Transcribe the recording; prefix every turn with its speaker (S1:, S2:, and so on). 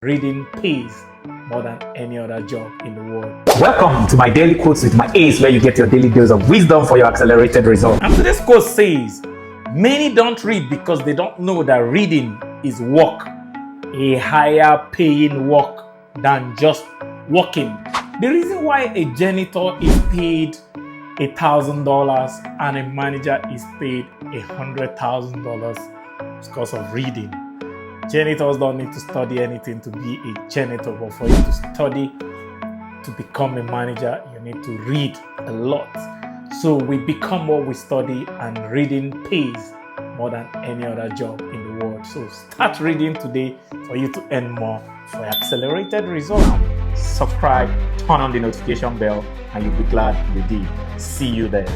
S1: Reading pays more than any other job in the world.
S2: Welcome to my daily quotes with my A's, where you get your daily dose of wisdom for your accelerated results.
S1: And today's quote says, many don't read because they don't know that reading is work, a higher paying work than just working. The reason why a janitor is paid $1,000 and a manager is paid $100,000 is because of reading. Janitors don't need to study anything to be a janitor, but for you to study to become a manager, you need to read a lot. So we become what we study, and reading pays more than any other job in the world. So start reading today for you to earn more for accelerated results. Subscribe, turn on the notification bell, and you'll be glad you did. See you there.